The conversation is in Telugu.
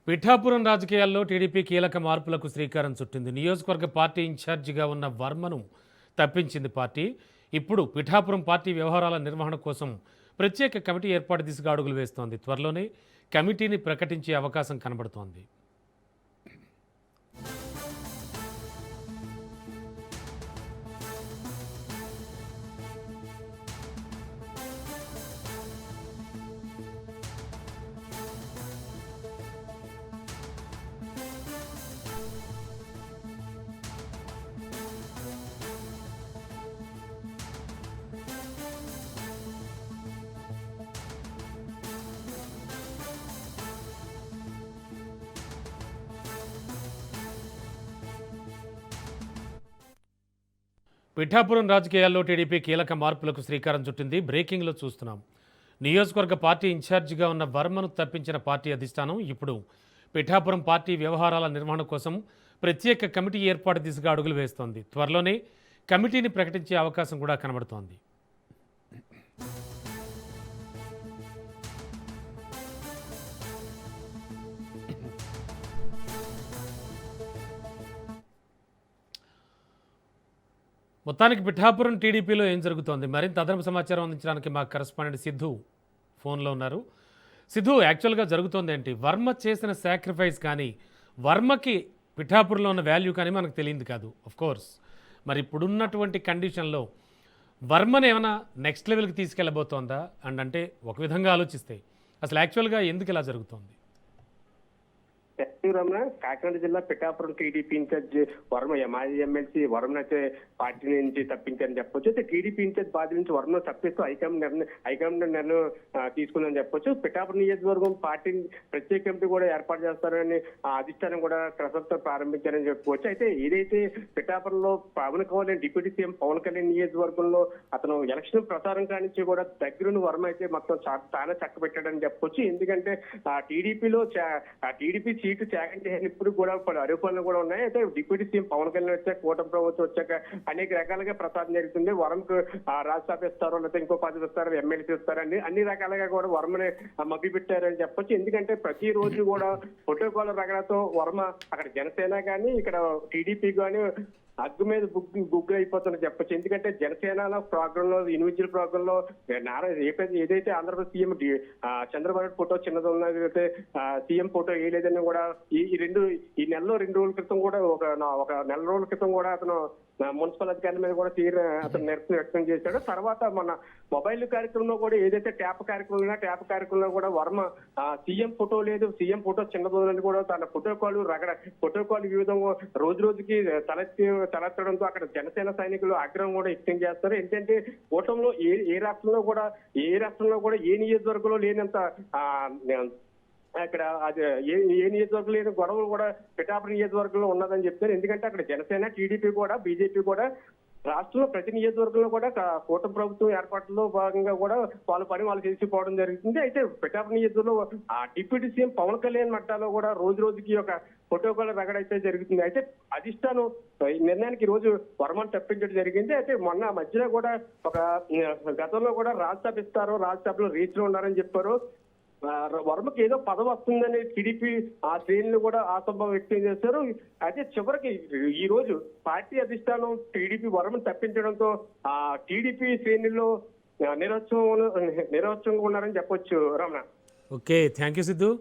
పిఠాపురం రాజకీయాల్లో టీడీపీ కీలక మార్పులకు శ్రీకారం చుట్టింది. నియోజకవర్గ పార్టీ ఇన్ఛార్జిగా ఉన్న వర్మను తప్పించింది పార్టీ. ఇప్పుడు పిఠాపురం పార్టీ వ్యవహారాల నిర్వహణ కోసం ప్రత్యేక కమిటీ ఏర్పాటు దిశగా అడుగులు వేస్తోంది. త్వరలోనే కమిటీని ప్రకటించే అవకాశం కనబడుతోంది. పిఠాపురం రాజకీయాల్లో టీడీపీ కీలక మార్పులకు శ్రీకారం చుట్టింది. బ్రేకింగ్లో చూస్తున్నాం. నియోజకవర్గ పార్టీ ఇన్ఛార్జిగా ఉన్న వర్మను తప్పించిన పార్టీ అధిష్టానం ఇప్పుడు పిఠాపురం పార్టీ వ్యవహారాల నిర్వహణ కోసం ప్రత్యేక కమిటీ ఏర్పాటు దిశగా అడుగులు వేస్తోంది. త్వరలోనే కమిటీని ప్రకటించే అవకాశం కూడా కనబడుతోంది. మొత్తానికి పిఠాపురం టీడీపీలో ఏం జరుగుతోంది, మరింత అదనపు సమాచారం అందించడానికి మా కరెస్పాండెంట్ సిద్ధు ఫోన్లో ఉన్నారు. సిద్ధు, యాక్చువల్గా జరుగుతోంది ఏంటి? వర్మ చేసిన సాక్రిఫైస్ కానీ, వర్మకి పిఠాపురంలో ఉన్న వాల్యూ కానీ మనకు తెలియదు కాదు, ఆఫ్ కోర్స్. మరి ఇప్పుడున్నటువంటి కండిషన్లో వర్మని ఏమైనా నెక్స్ట్ లెవెల్కి తీసుకెళ్ళబోతోందా? అండ్ అంటే ఒక విధంగా ఆలోచిస్తే అసలు యాక్చువల్గా ఎందుకు ఇలా జరుగుతోంది? రమణ, కాకినాడ జిల్లా పిఠాపురం టీడీపీ ఇన్ఛార్జ్ వర్మ మాజీ ఎమ్మెల్సీ వర్మను అయితే పార్టీ నుంచి తప్పించారని చెప్పొచ్చు. అయితే టీడీపీ ఇన్ఛార్జ్ బాధ్యత నుంచి వర్మను తప్పిస్తూ హైకమాండ్ నిర్ణయం తీసుకుందని చెప్పొచ్చు. పిఠాపురం నియోజకవర్గం పార్టీ ప్రత్యేక కమిటీ కూడా ఏర్పాటు చేస్తారని అధిష్టానం కూడా కసరత్తు ప్రారంభించారని చెప్పుకోవచ్చు. అయితే ఏదైతే పిఠాపురంలో పవన్ కళ్యాణ్ డిప్యూటీ సీఎం పవన్ కళ్యాణ్ నియోజకవర్గంలో అతను ఎలక్షన్ ప్రచారం కానించి కూడా దగ్గరున్న వర్మ అయితే మొత్తం చాలా చక్కబెట్టాడని చెప్పొచ్చు. ఎందుకంటే టీడీపీలో టీడీపీ సీటు త్యాగం చేసిన ఇప్పుడు కూడా ఆరోపణలు కూడా ఉన్నాయి. అయితే డిప్యూటీ సీఎం పవన్ కళ్యాణ్ వచ్చాక, కూటమి ప్రభుత్వం వచ్చాక అనేక రకాలుగా ప్రచారం జరుగుతుంది. వరంకు రాజ్యసభ ఇస్తారో లేకపోతే ఇంకో పదవి ఇస్తారో, ఎమ్మెల్సీ ఇస్తారని అన్ని రకాలుగా కూడా వర్మని మభ్య పెట్టారని చెప్పొచ్చు. ఎందుకంటే ప్రతిరోజు కూడా ఫోటోకాల రగడతో వర్మ అక్కడ జనసేన కానీ ఇక్కడ టీడీపీ కానీ అగ్గు మీద గుగ్గు అయిపోతుందని చెప్పొచ్చు. ఎందుకంటే జనసేన ప్రోగ్రామ్ లో, ఇండివిజువల్ ప్రోగ్రామ్ లో ఏదైతే ఆంధ్రప్రదేశ్ సీఎం చంద్రబాబు ఫోటో చిన్నది ఉన్నది, సీఎం ఫోటో వేయలేదని కూడా ఈ నెలలో 2 రోజుల క్రితం కూడా ఒక నెల రోజుల క్రితం కూడా అతను మున్సిపల్ అధికారుల మీద కూడా అతను నిరసన వ్యక్తం చేశాడు. తర్వాత మన మొబైల్ కార్యక్రమంలో కూడా ఏదైతే ట్యాప్ కార్యక్రమంలో కూడా వర్మ సీఎం ఫోటో లేదు, సీఎం ఫోటో చిన్నదని కూడా తన ఫోటో కాల్ వివిధం రోజు రోజుకి తలెత్తడంతో అక్కడ జనసేన సైనికులు ఆగ్రహం కూడా వ్యక్తం చేస్తారు. ఏంటంటే కూటమిలో ఏ రాష్ట్రంలో కూడా ఏ నియోజకవర్గంలో లేనంత అక్కడ అది ఏ నియోజకవర్గం లేని గొడవలు కూడా పిఠాపురం నియోజకవర్గంలో ఉన్నదని చెప్తారు. ఎందుకంటే అక్కడ జనసేన, టీడీపీ కూడా, బీజేపీ కూడా రాష్ట్రంలో ప్రతి నియోజకవర్గంలో కూడా కూటమి ప్రభుత్వం ఏర్పాటులో భాగంగా కూడా వాళ్ళ పని వాళ్ళు చేసిపోవడం జరుగుతుంది. అయితే పిఠాపురం నియోజకవర్గంలో డిప్యూటీ సీఎం పవన్ కళ్యాణ్ మట్టాలో కూడా రోజు రోజుకి ఒక ఫోటోకాల రగడైతే జరుగుతుంది. అయితే అధిష్టానం నిర్ణయానికి రోజు వర్మను తప్పించడం జరిగింది. అయితే మొన్న మధ్యలో కూడా గతంలో కూడా రాజ్యసభ ఇస్తారో, రాజ్యసభలో రీచ్లో ఉన్నారని చెప్పారు. వర్మకి ఏదో పదవి వస్తుందని టీడీపీ శ్రేణులు కూడా ఆశంభం వ్యక్తం చేశారు. అయితే చివరికి ఈ రోజు పార్టీ అధిష్టానం టీడీపీ వర్మను తప్పించడంతో టీడీపీ శ్రేణుల్లో నిరోత్సవంగా ఉన్నారని చెప్పొచ్చు. Ramana. Okay, thank you Siddhu.